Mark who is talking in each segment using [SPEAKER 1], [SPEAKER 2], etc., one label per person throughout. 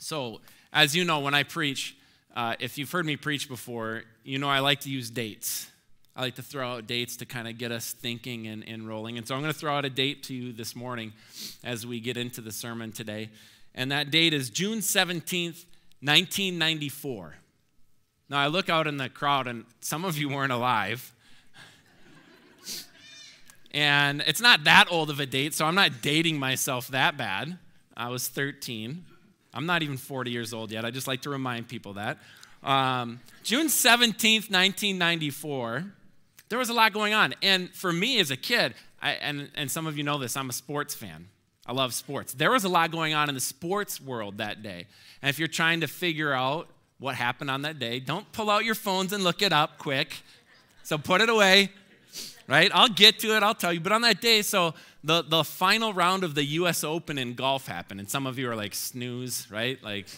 [SPEAKER 1] So, as you know, when I preach, if you've heard me preach before, you know I like to use dates. I like to throw out dates to kind of get us thinking and rolling. And so I'm going to throw out a date to you this morning as we get into the sermon today. And that date is June 17th, 1994. Now, I look out in the crowd, and some of you weren't alive. And it's not that old of a date, so I'm not dating myself that bad. I was 13. I'm not even 40 years old yet. I just like to remind people that. June 17th, 1994, there was a lot going on. And for me as a kid, and some of you know this, I'm a sports fan. I love sports. There was a lot going on in the sports world that day. And if you're trying to figure out what happened on that day, don't pull out your phones and look it up quick. So put it away, right? I'll get to it. I'll tell you. But on that day, so the final round of the U.S. Open in golf happened. And some of you are like, snooze, right? Like,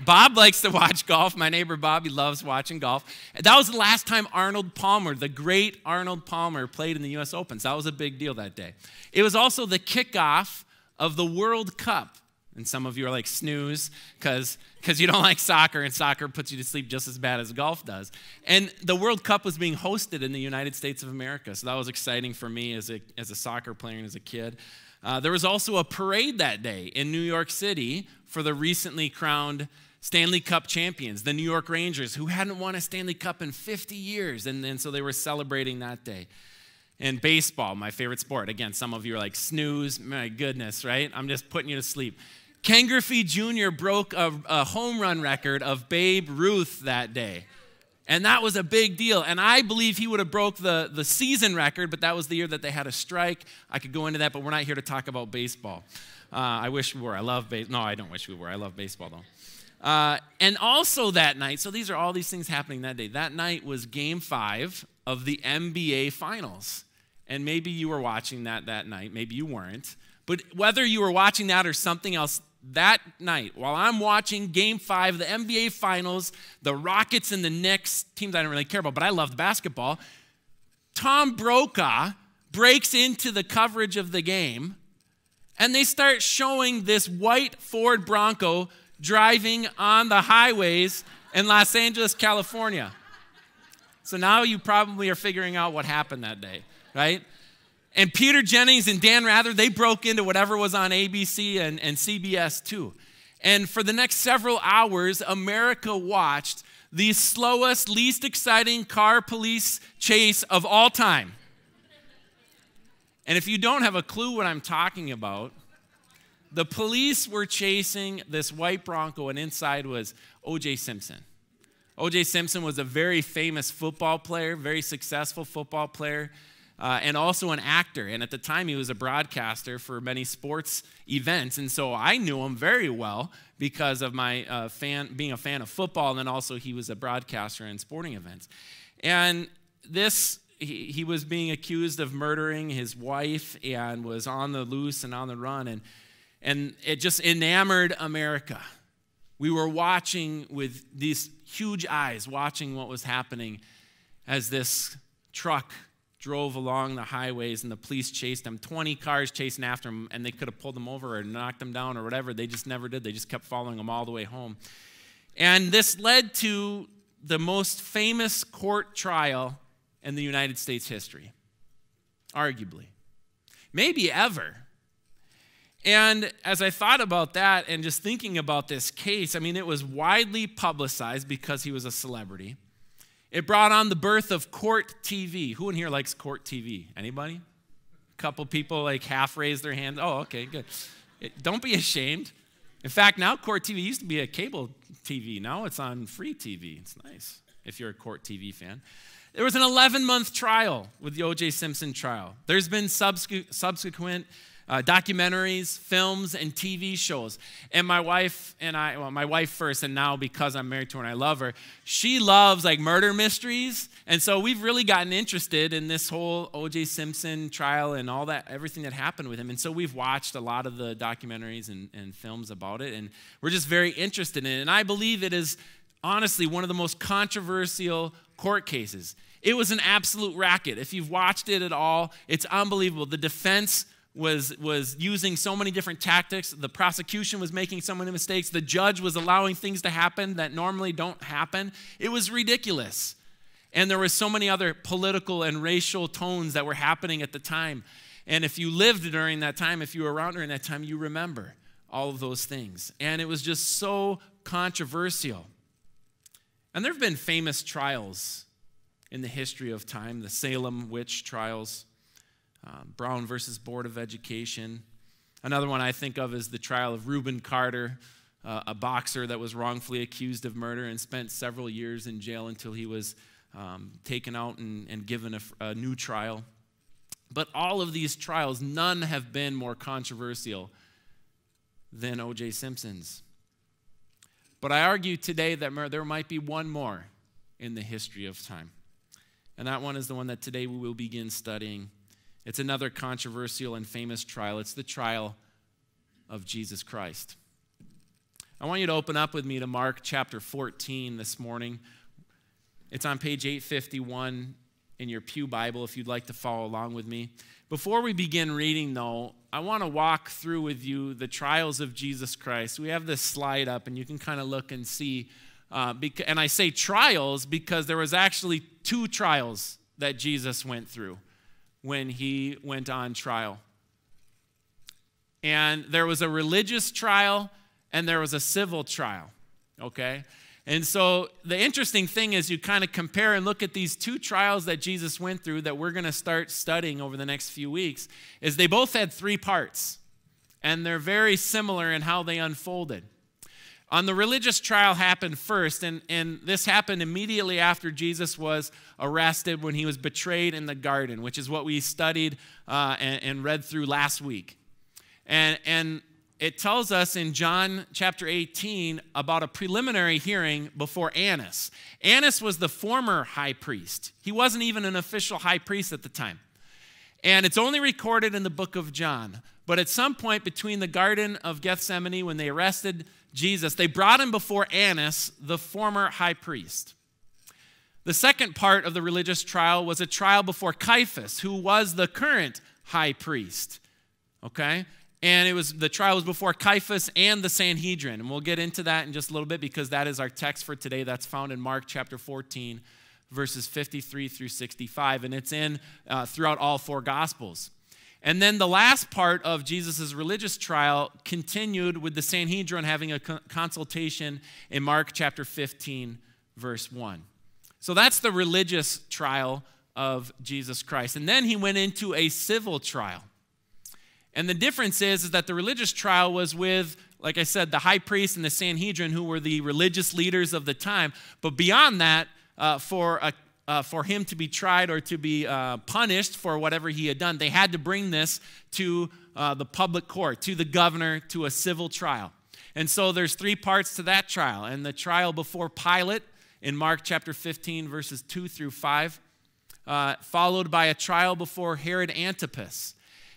[SPEAKER 1] Bob likes to watch golf. My neighbor Bob, he loves watching golf. That was the last time Arnold Palmer, the great Arnold Palmer, played in the U.S. Open. So that was a big deal that day. It was also the kickoff of the World Cup. And some of you are like, snooze, because you don't like soccer, and soccer puts you to sleep just as bad as golf does. And the World Cup was being hosted in the United States of America, so that was exciting for me as a soccer player and as a kid. There was also a parade that day in New York City for the recently crowned Stanley Cup champions, the New York Rangers, who hadn't won a Stanley Cup in 50 years, and so they were celebrating that day. And baseball, my favorite sport. Again, some of you are like, snooze, my goodness, right? I'm just putting you to sleep. Ken Griffey Jr. broke a home run record of Babe Ruth that day. And that was a big deal. And I believe he would have broke the season record, but that was the year that they had a strike. I could go into that, but we're not here to talk about baseball. I wish we were. I love baseball. No, I don't wish we were. I love baseball, though. And also that night, so these are all these things happening that day. That night was Game 5 of the NBA Finals. And maybe you were watching that night. Maybe you weren't. But whether you were watching that or something else, that night, while I'm watching Game 5 of the NBA Finals, the Rockets and the Knicks, teams I don't really care about, but I loved basketball, Tom Brokaw breaks into the coverage of the game, and they start showing this white Ford Bronco driving on the highways in Los Angeles, California. So now you probably are figuring out what happened that day, right? And Peter Jennings and Dan Rather, they broke into whatever was on ABC and CBS too. And for the next several hours, America watched the slowest, least exciting car police chase of all time. And if you don't have a clue what I'm talking about, the police were chasing this white Bronco, and inside was O.J. Simpson. O.J. Simpson was a very famous football player, very successful football player. And also an actor. And at the time, he was a broadcaster for many sports events. And so I knew him very well because of my being a fan of football. And then also he was a broadcaster in sporting events. And he was being accused of murdering his wife and was on the loose and on the run. And it just enamored America. We were watching with these huge eyes, watching what was happening as this truck drove along the highways and the police chased him. 20 cars chasing after him, and they could have pulled him over or knocked him down or whatever. They just never did. They just kept following him all the way home. And this led to the most famous court trial in the United States history, arguably, maybe ever. And as I thought about that and just thinking about this case, I mean, it was widely publicized because he was a celebrity. It brought on the birth of Court TV. Who in here likes Court TV? Anybody? A couple people like half raised their hand. Oh, okay, good. Don't be ashamed. In fact, now Court TV used to be a cable TV. Now it's on free TV. It's nice if you're a Court TV fan. There was an 11-month trial with the O.J. Simpson trial. There's been subsequent documentaries, films, and TV shows. And my wife and I, well, my wife first, and now because I'm married to her and I love her, she loves like murder mysteries. And so we've really gotten interested in this whole O.J. Simpson trial and all that, everything that happened with him. And so we've watched a lot of the documentaries and films about it. And we're just very interested in it. And I believe it is honestly one of the most controversial court cases. It was an absolute racket. If you've watched it at all, it's unbelievable. The defense was using so many different tactics. The prosecution was making so many mistakes. The judge was allowing things to happen that normally don't happen. It was ridiculous. And there were so many other political and racial tones that were happening at the time. And if you lived during that time, if you were around during that time, you remember all of those things. And it was just so controversial. And there have been famous trials in the history of time, the Salem witch trials, Brown versus Board of Education. Another one I think of is the trial of Reuben Carter, a boxer that was wrongfully accused of murder and spent several years in jail until he was taken out and given a new trial. But all of these trials, none have been more controversial than O.J. Simpson's. But I argue today that there might be one more in the history of time. And that one is the one that today we will begin studying. It's another controversial and famous trial. It's the trial of Jesus Christ. I want you to open up with me to Mark chapter 14 this morning. It's on page 851 in your pew Bible if you'd like to follow along with me. Before we begin reading, though, I want to walk through with you the trials of Jesus Christ. We have this slide up, and you can kind of look and see. And I say trials because there was actually 2 trials that Jesus went through when he went on trial. And there was a religious trial, and there was a civil trial, okay? And so the interesting thing is you kind of compare and look at these 2 trials that Jesus went through that we're going to start studying over the next few weeks, is they both had 3 parts, and they're very similar in how they unfolded. On the religious trial happened first, and this happened immediately after Jesus was arrested when he was betrayed in the garden, which is what we studied and read through last week. And it tells us in John chapter 18 about a preliminary hearing before Annas. Annas was the former high priest. He wasn't even an official high priest at the time. And it's only recorded in the book of John. But at some point between the Garden of Gethsemane, when they arrested Jesus, they brought him before Annas, the former high priest. The second part of the religious trial was a trial before Caiaphas, who was the current high priest. Okay? And the trial was before Caiaphas and the Sanhedrin. And we'll get into that in just a little bit because that is our text for today. That's found in Mark chapter 14, verses 53 through 65. And it's in throughout all 4 Gospels. And then the last part of Jesus' religious trial continued with the Sanhedrin having a consultation in Mark chapter 15, verse 1. So that's the religious trial of Jesus Christ. And then he went into a civil trial. And the difference is that the religious trial was with, like I said, the high priest and the Sanhedrin, who were the religious leaders of the time. But beyond that, for him to be tried or to be punished for whatever he had done, they had to bring this to the public court, to the governor, to a civil trial. And so there's 3 parts to that trial. And the trial before Pilate in Mark chapter 15, verses 2 through 5, followed by a trial before Herod Antipas.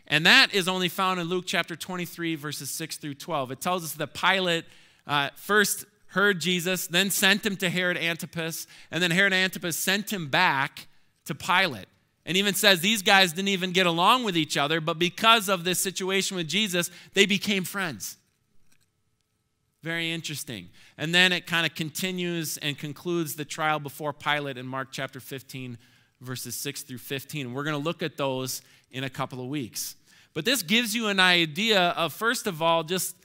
[SPEAKER 1] And that is only found in Luke chapter 23, verses 6 through 12. It tells us that Pilate first heard Jesus, then sent him to Herod Antipas, and then Herod Antipas sent him back to Pilate. And even says these guys didn't even get along with each other, but because of this situation with Jesus, they became friends. Very interesting. And then it kind of continues and concludes the trial before Pilate in Mark chapter 15, verses 6 through 15. We're going to look at those in a couple of weeks. But this gives you an idea of, first of all, just,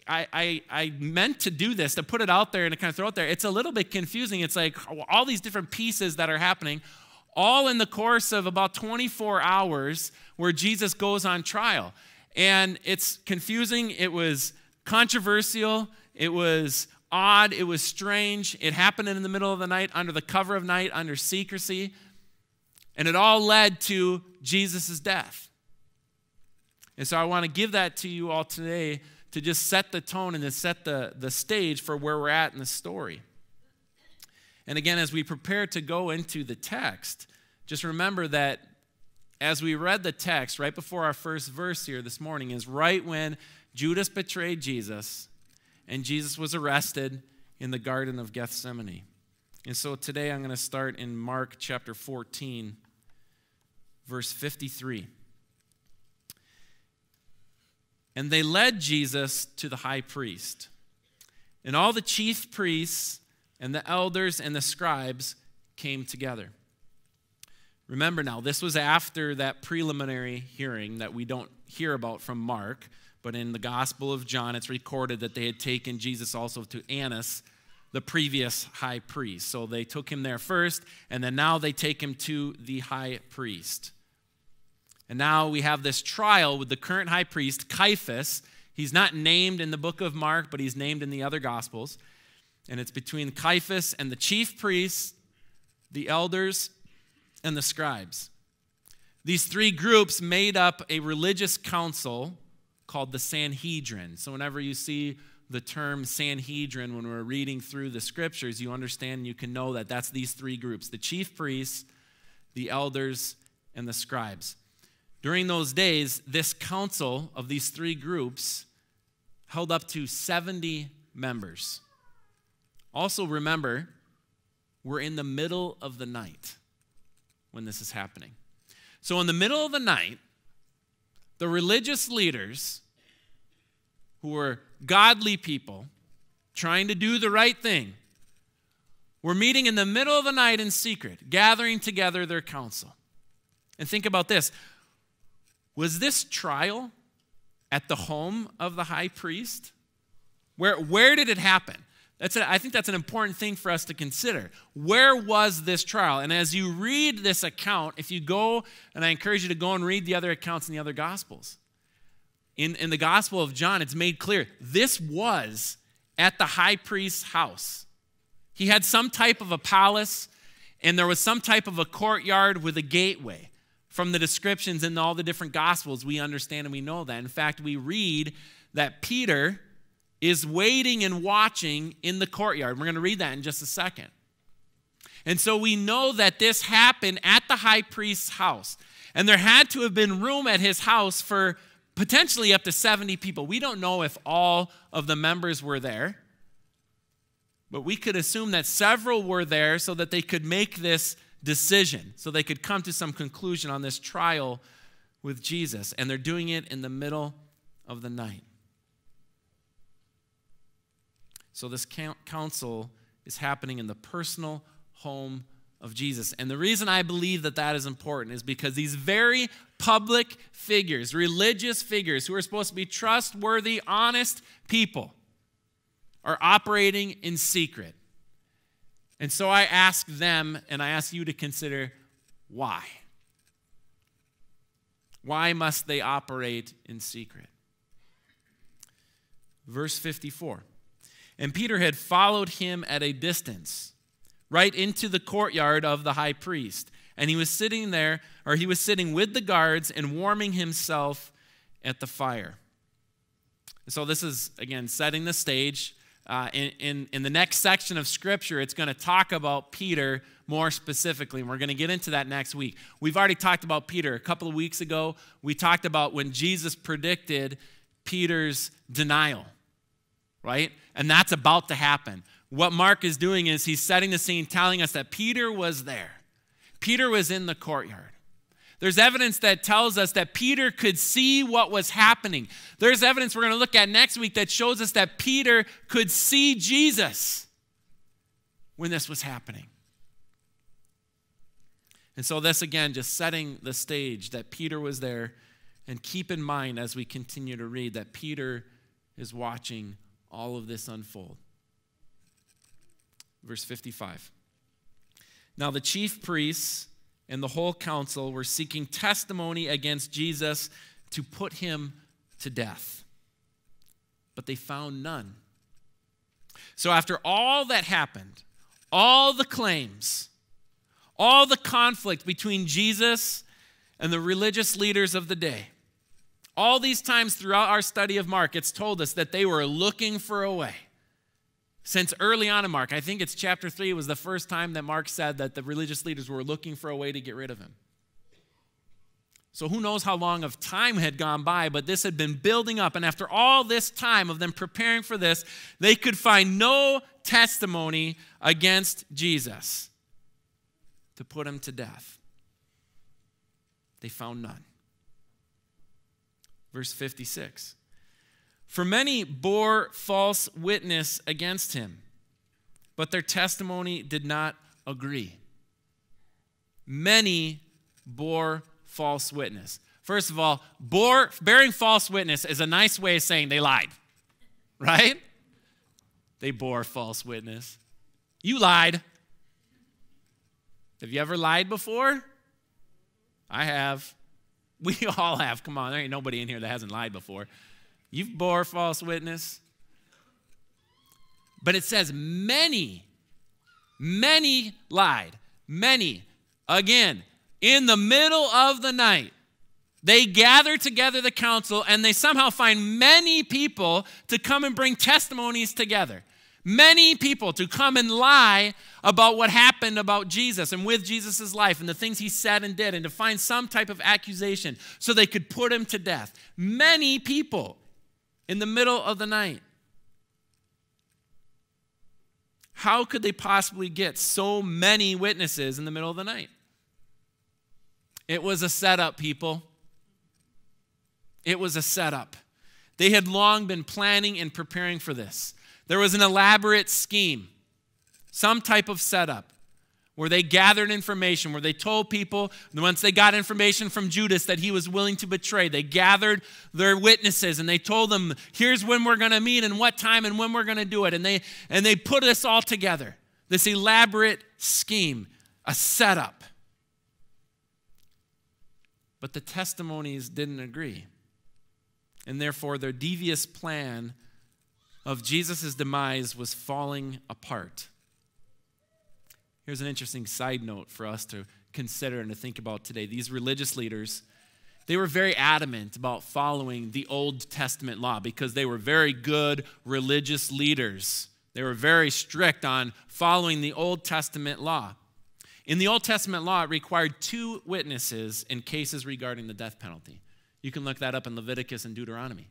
[SPEAKER 1] I meant to do this, to put it out there and to kind of throw it there. It's a little bit confusing. It's like all these different pieces that are happening, all in the course of about 24 hours where Jesus goes on trial. And it's confusing. It was controversial. It was odd. It was strange. It happened in the middle of the night, under the cover of night, under secrecy. And it all led to Jesus' death. And so I want to give that to you all today to just set the tone and to set the stage for where we're at in the story. And again, as we prepare to go into the text, just remember that as we read the text, right before our first verse here this morning, is right when Judas betrayed Jesus and Jesus was arrested in the Garden of Gethsemane. And so today I'm going to start in Mark chapter 14, verse 53. and they led Jesus to the high priest. And all the chief priests and the elders and the scribes came together. Remember now, this was after that preliminary hearing that we don't hear about from Mark, but in the Gospel of John, it's recorded that they had taken Jesus also to Annas, the previous high priest. So they took him there first, and then now they take him to the high priest. And now we have this trial with the current high priest, Caiaphas. He's not named in the book of Mark, but he's named in the other Gospels. And it's between Caiaphas and the chief priests, the elders, and the scribes. These three groups made up a religious council called the Sanhedrin. So whenever you see the term Sanhedrin when we're reading through the scriptures, you understand and you can know that that's these three groups: the chief priests, the elders, and the scribes. During those days, this council of these three groups held up to 70 members. Also remember, we're in the middle of the night when this is happening. So in the middle of the night, the religious leaders, who were godly people trying to do the right thing, were meeting in the middle of the night in secret, gathering together their council. And think about this. Was this trial at the home of the high priest? Where did it happen? I think that's an important thing for us to consider. Where was this trial? And as you read this account, if you go, and I encourage you to go and read the other accounts in the other Gospels. In the Gospel of John, it's made clear this was at the high priest's house. He had some type of a palace, and there was some type of a courtyard with a gateway. From the descriptions in all the different Gospels, we understand and we know that. In fact, we read that Peter is waiting and watching in the courtyard. We're going to read that in just a second. And so we know that this happened at the high priest's house. And there had to have been room at his house for potentially up to 70 people. We don't know if all of the members were there, but we could assume that several were there so that they could make this decision, so they could come to some conclusion on this trial with Jesus. And they're doing it in the middle of the night. So this council is happening in the personal home of Jesus. And the reason I believe that that is important is because these very public figures, religious figures who are supposed to be trustworthy, honest people, are operating in secret. And so I ask them, and I ask you to consider why. Why must they operate in secret? Verse 54. And Peter had followed him at a distance, right into the courtyard of the high priest. And he was sitting there, or he was sitting with the guards and warming himself at the fire. So this is, again, setting the stage. In the next section of Scripture, it's going to talk about Peter more specifically, and we're going to get into that next week. We've already talked about Peter. A couple of weeks ago, we talked about when Jesus predicted Peter's denial, right? And that's about to happen. What Mark is doing is he's setting the scene, telling us that Peter was there. Peter was in the courtyard. There's evidence that tells us that Peter could see what was happening. There's evidence we're going to look at next week that shows us that Peter could see Jesus when this was happening. And so this, again, just setting the stage that Peter was there. And keep in mind as we continue to read that Peter is watching all of this unfold. Verse 55. Now the chief priests and the whole council were seeking testimony against Jesus to put him to death. But they found none. So after all that happened, all the claims, all the conflict between Jesus and the religious leaders of the day, all these times throughout our study of Mark, it's told us that they were looking for a way. Since early on in Mark, I think it's chapter 3, was the first time that Mark said that the religious leaders were looking for a way to get rid of him. So who knows how long of time had gone by, but this had been building up. And after all this time of them preparing for this, they could find no testimony against Jesus to put him to death. They found none. Verse 56. For many bore false witness against him, but their testimony did not agree. Many bore false witness. First of all, bearing false witness is a nice way of saying they lied, right? They bore false witness. You lied. Have you ever lied before? I have. We all have. Come on, there ain't nobody in here that hasn't lied before. You've bore false witness. But it says many lied. Many. Again, in the middle of the night, they gather together the council and they somehow find many people to come and bring testimonies together. Many people to come and lie about what happened about Jesus and with Jesus' life and the things he said and did, and to find some type of accusation so they could put him to death. Many people in the middle of the night. How could they possibly get so many witnesses in the middle of the night? It was a setup, people. It was a setup. They had long been planning and preparing for this. There was an elaborate scheme, some type of setup, where they gathered information, where they told people, once they got information from Judas that he was willing to betray, they gathered their witnesses and they told them, here's when we're going to meet and what time and when we're going to do it. And they put this all together, this elaborate scheme, a setup. But the testimonies didn't agree. And therefore, their devious plan of Jesus' demise was falling apart. Here's an interesting side note for us to consider and to think about today. These religious leaders, they were very adamant about following the Old Testament law because they were very good religious leaders. They were very strict on following the Old Testament law. In the Old Testament law, it required 2 witnesses in cases regarding the death penalty. You can look that up in Leviticus and Deuteronomy.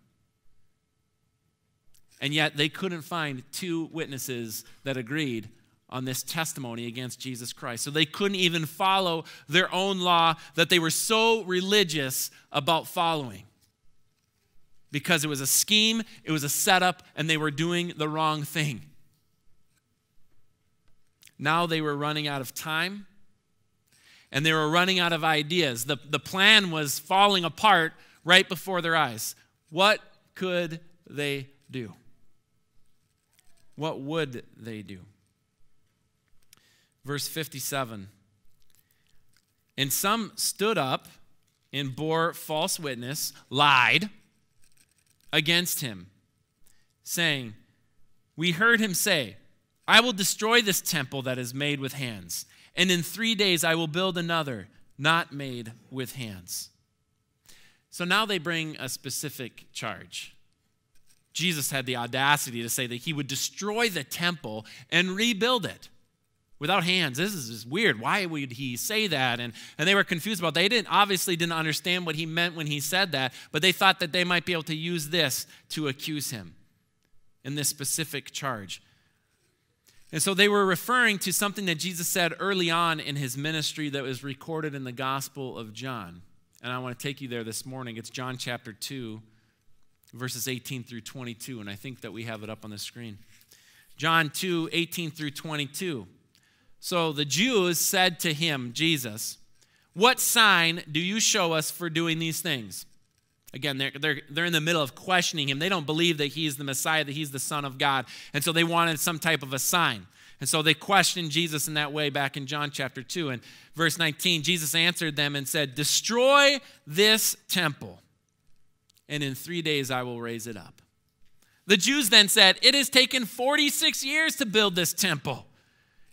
[SPEAKER 1] And yet they couldn't find 2 witnesses that agreed on this testimony against Jesus Christ. So they couldn't even follow their own law that they were so religious about following. Because it was a scheme, it was a setup, and they were doing the wrong thing. Now they were running out of time, and they were running out of ideas. The plan was falling apart right before their eyes. What could they do? What would they do? Verse 57. And some stood up and bore false witness, lied against him, saying, we heard him say, I will destroy this temple that is made with hands, and in 3 days I will build another, not made with hands. So now they bring a specific charge. Jesus had the audacity to say that he would destroy the temple and rebuild it without hands. This is just weird. Why would he say that? And they were confused about it. They obviously didn't understand what he meant when he said that, but they thought that they might be able to use this to accuse him in this specific charge. And so they were referring to something that Jesus said early on in his ministry that was recorded in the Gospel of John. And I want to take you there this morning. It's John chapter 2, verses 18 through 22. And I think that we have it up on the screen. John 2, 18 through 22. So the Jews said to him, Jesus, what sign do you show us for doing these things? Again, they're in the middle of questioning him. They don't believe that he's the Messiah, that he's the Son of God. And so they wanted some type of a sign. And so they questioned Jesus in that way back in John chapter 2. And verse 19, Jesus answered them and said, destroy this temple, and in 3 days I will raise it up. The Jews then said, it has taken 46 years to build this temple,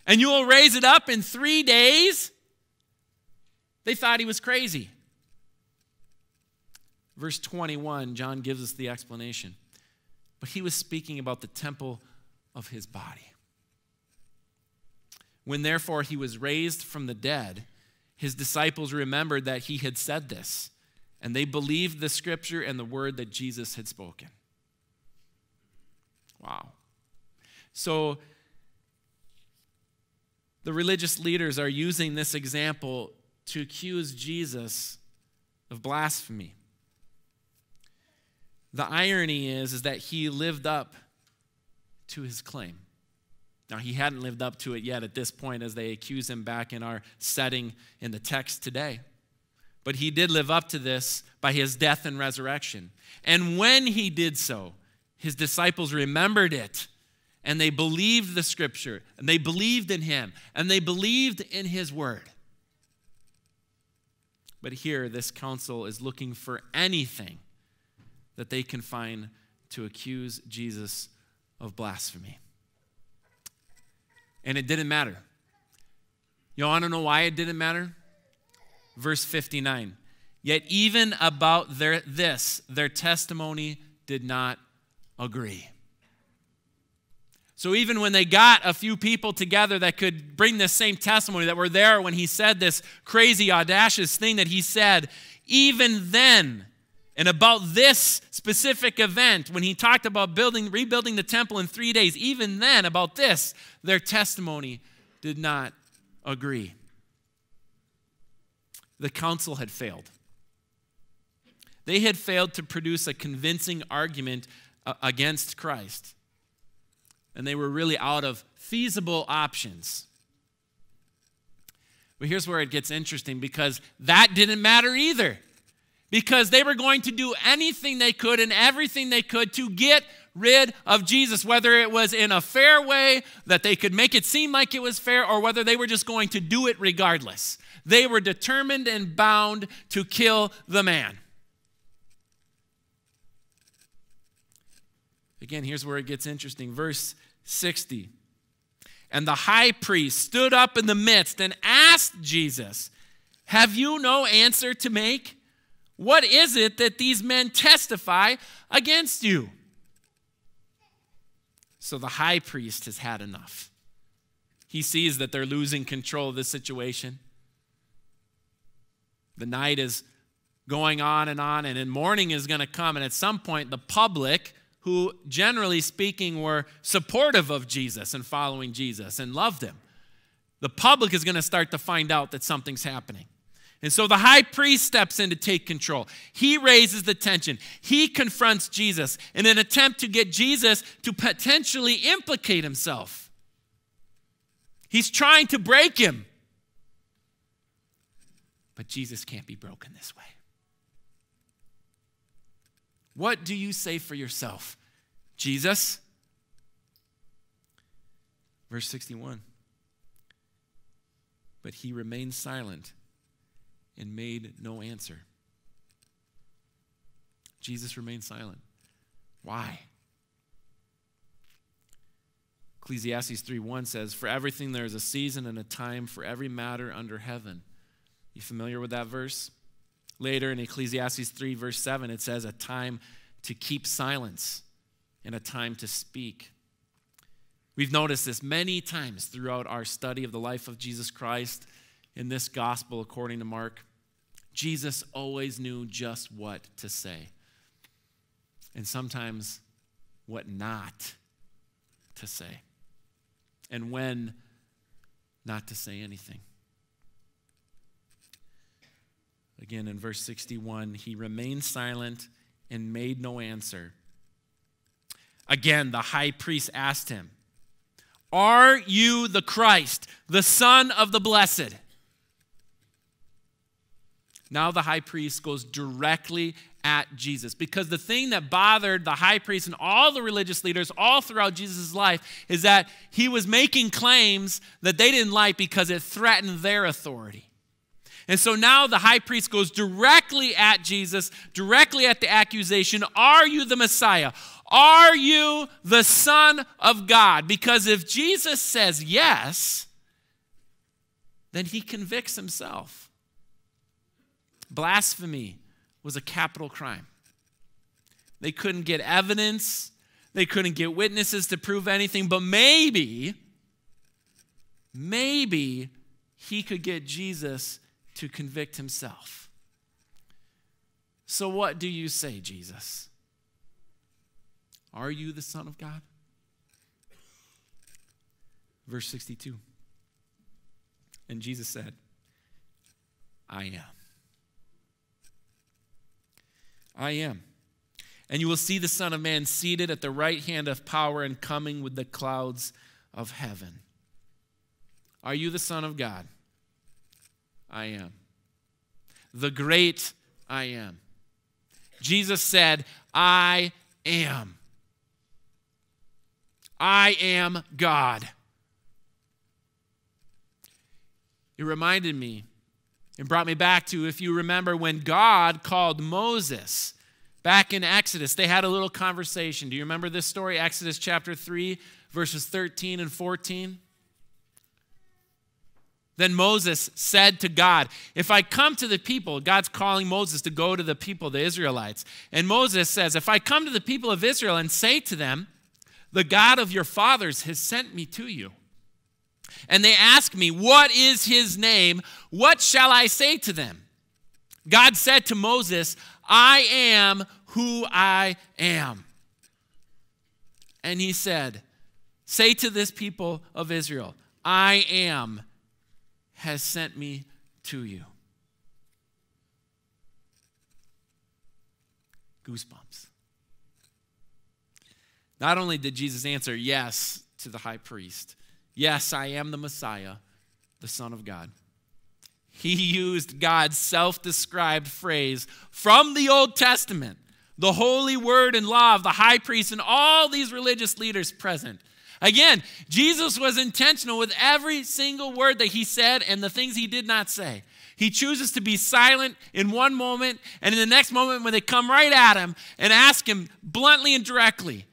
[SPEAKER 1] and you will raise it up in 3 days? They thought he was crazy. Verse 21, John gives us the explanation. But he was speaking about the temple of his body. When therefore he was raised from the dead, his disciples remembered that he had said this, and they believed the scripture and the word that Jesus had spoken. Wow. So the religious leaders are using this example to accuse Jesus of blasphemy. the irony is that he lived up to his claim. Now, he hadn't lived up to it yet at this point as they accuse him back in our setting in the text today. But he did live up to this by his death and resurrection. And when he did so, his disciples remembered it, and they believed the scripture, and they believed in him, and they believed in his word. But here, this council is looking for anything that they can find to accuse Jesus of blasphemy. And it didn't matter. You want to know why it didn't matter? Verse 59. Yet even about their testimony did not agree. So even when they got a few people together that could bring this same testimony, that were there when he said this crazy, audacious thing that he said, even then, and about this specific event, when he talked about rebuilding the temple in 3 days, even then, about this, their testimony did not agree. The council had failed. They had failed to produce a convincing argument against Christ. And they were really out of feasible options. But here's where it gets interesting, because that didn't matter either. Because they were going to do anything they could and everything they could to get rid of Jesus, whether it was in a fair way that they could make it seem like it was fair, or whether they were just going to do it regardless. They were determined and bound to kill the man. Again, here's where it gets interesting. Verse 60. And the high priest stood up in the midst and asked Jesus, "Have you no answer to make? What is it that these men testify against you?" So the high priest has had enough. He sees that they're losing control of the situation. The night is going on, and then morning is going to come, and at some point the public, who generally speaking were supportive of Jesus and following Jesus and loved him, the public is going to start to find out that something's happening. And so the high priest steps in to take control. He raises the tension. He confronts Jesus in an attempt to get Jesus to potentially implicate himself. He's trying to break him. But Jesus can't be broken this way. What do you say for yourself, Jesus? Verse 61. But he remained silent and made no answer. Jesus remained silent. Why? Ecclesiastes 3:1 says, "For everything there is a season and a time for every matter under heaven." You familiar with that verse? Later in Ecclesiastes 3, verse 7, it says, "A time to keep silence and a time to speak." We've noticed this many times throughout our study of the life of Jesus Christ in this gospel according to Mark. Jesus always knew just what to say, and sometimes what not to say, and when not to say anything. Again, in verse 61, he remained silent and made no answer. Again, the high priest asked him, "Are you the Christ, the Son of the Blessed?" Now the high priest goes directly at Jesus, because the thing that bothered the high priest and all the religious leaders all throughout Jesus' life is that he was making claims that they didn't like because it threatened their authority. And so now the high priest goes directly at Jesus, directly at the accusation, "Are you the Messiah? Are you the Son of God?" Because if Jesus says yes, then he convicts himself. Blasphemy was a capital crime. They couldn't get evidence. They couldn't get witnesses to prove anything, but maybe he could get Jesus to convict himself. So what do you say, Jesus? Are you the Son of God? Verse 62. And Jesus said, "I am. I am." And you will see the Son of Man seated at the right hand of power and coming with the clouds of heaven. Are you the Son of God? I am. The great I am. Jesus said, I am. I am God. It reminded me, it brought me back to, if you remember, when God called Moses back in Exodus. They had a little conversation. Do you remember this story? Exodus chapter 3, verses 13 and 14. Then Moses said to God, if I come to the people, God's calling Moses to go to the people, the Israelites. And Moses says, if I come to the people of Israel and say to them, the God of your fathers has sent me to you, and they ask me, what is his name? What shall I say to them? God said to Moses, I am who I am. And he said, say to this people of Israel, I am has sent me to you. Goosebumps. Not only did Jesus answer yes to the high priest, yes, I am the Messiah, the Son of God. He used God's self-described phrase from the Old Testament, the holy word and law of the high priest and all these religious leaders present. Again, Jesus was intentional with every single word that he said and the things he did not say. He chooses to be silent in one moment, and in the next moment when they come right at him and ask him bluntly and directly,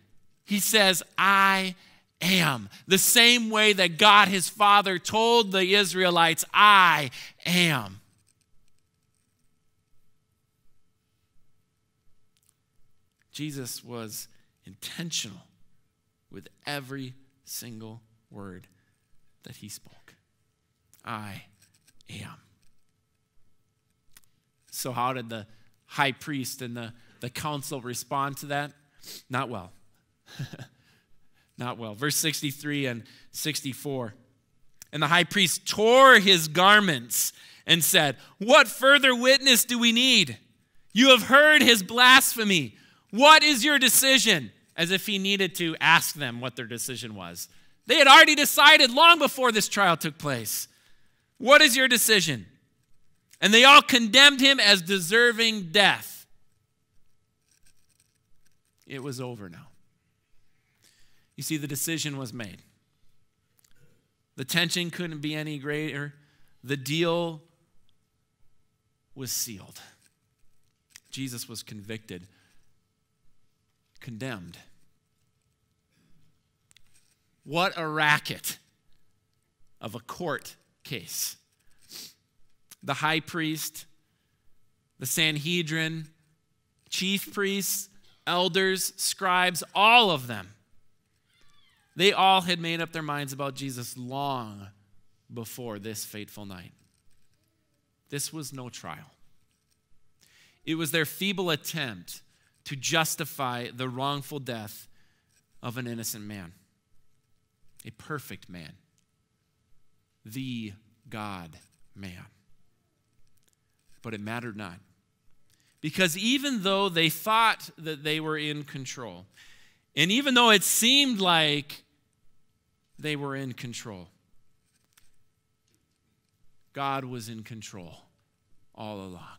[SPEAKER 1] he says, I am. The same way that God his Father told the Israelites, I am. Jesus was intentional with every single word that he spoke. I am. So how did the high priest and the council respond to that? Not well. Not well. Verse 63 and 64. And the high priest tore his garments and said, what further witness do we need? You have heard his blasphemy. What is your decision? As if he needed to ask them what their decision was. They had already decided long before this trial took place. What is your decision? And they all condemned him as deserving death. It was over now. You see, the decision was made. The tension couldn't be any greater. The deal was sealed. Jesus was convicted, condemned. What a racket of a court case. The high priest, the Sanhedrin, chief priests, elders, scribes, all of them. They all had made up their minds about Jesus long before this fateful night. This was no trial. It was their feeble attempt to justify the wrongful death of an innocent man, a perfect man, the God-man. But it mattered not. Because even though they thought that they were in control, and even though it seemed like they were in control, God was in control all along.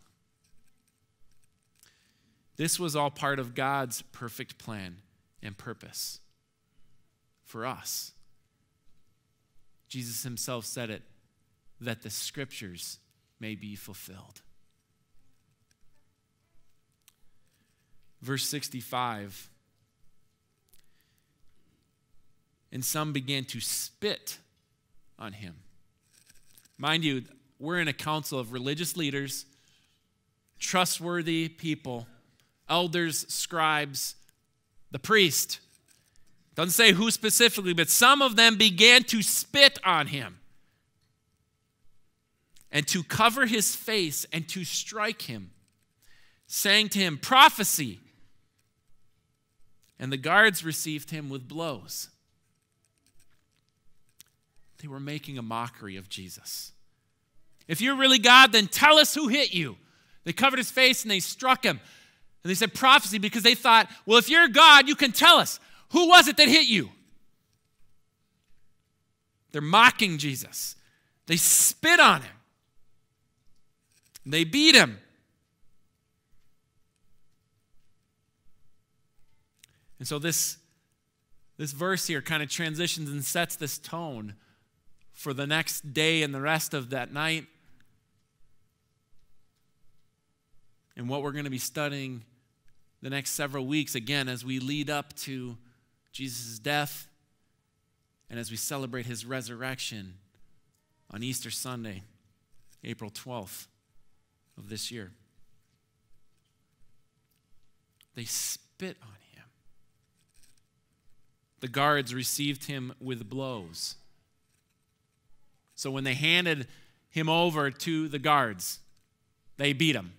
[SPEAKER 1] This was all part of God's perfect plan and purpose for us. Jesus himself said it, that the scriptures may be fulfilled. Verse 65, and some began to spit on him. Mind you, we're in a council of religious leaders, trustworthy people, elders, scribes, the priest. Doesn't say who specifically, but some of them began to spit on him and to cover his face and to strike him, saying to him, prophecy. And the guards received him with blows. They were making a mockery of Jesus. If you're really God, then tell us who hit you. They covered his face and they struck him. And they said prophecy because they thought, well, if you're God, you can tell us. Who was it that hit you? They're mocking Jesus. They spit on him. They beat him. And so this verse here kind of transitions and sets this tone for the next day and the rest of that night. And what we're going to be studying the next several weeks, again, as we lead up to Jesus' death and as we celebrate his resurrection on Easter Sunday, April 12th of this year. They spit on him. The guards received him with blows. So when they handed him over to the guards, they beat him.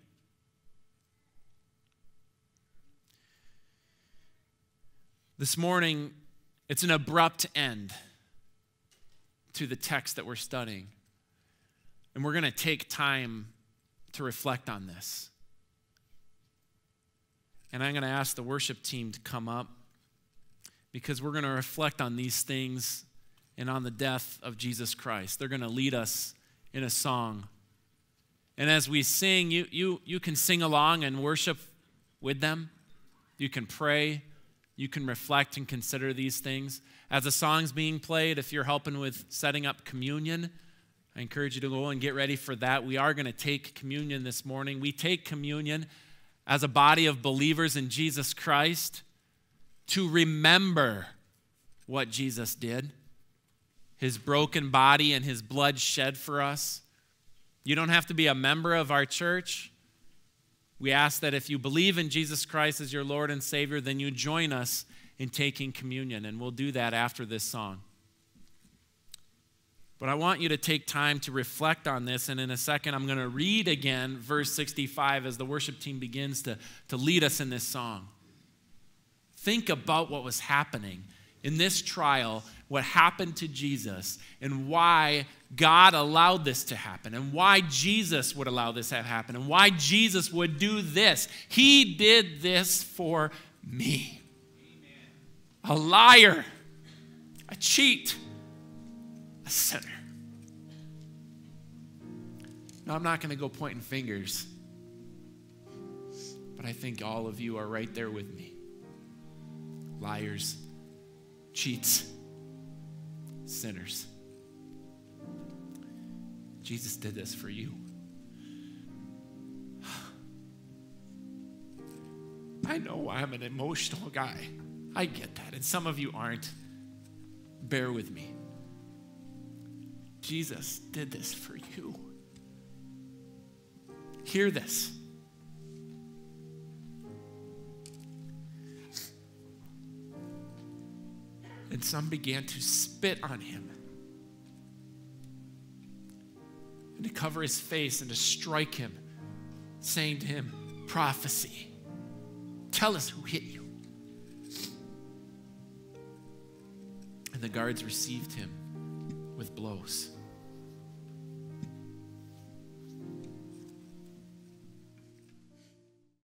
[SPEAKER 1] This morning, it's an abrupt end to the text that we're studying. And we're going to take time to reflect on this. And I'm going to ask the worship team to come up because we're going to reflect on these things and on the death of Jesus Christ. They're going to lead us in a song. And as we sing, you can sing along and worship with them. You can pray. You can reflect and consider these things. As the song's being played, if you're helping with setting up communion, I encourage you to go and get ready for that. We are going to take communion this morning. We take communion as a body of believers in Jesus Christ to remember what Jesus did, his broken body and his blood shed for us. You don't have to be a member of our church. We ask that if you believe in Jesus Christ as your Lord and Savior, then you join us in taking communion, and we'll do that after this song. But I want you to take time to reflect on this, and in a second I'm going to read again verse 65 as the worship team begins to lead us in this song. Think about what was happening in this trial, what happened to Jesus, and why God allowed this to happen, and why Jesus would allow this to happen, and why Jesus would do this. He did this for me. Amen. A liar, a cheat, a sinner. Now, I'm not going to go pointing fingers, but I think all of you are right there with me. Liars, cheats, sinners. Jesus did this for you. I know I'm an emotional guy. I get that. And some of you aren't. Bear with me. Jesus did this for you. Hear this. And some began to spit on him and to cover his face and to strike him, saying to him, prophecy, tell us who hit you. And the guards received him with blows.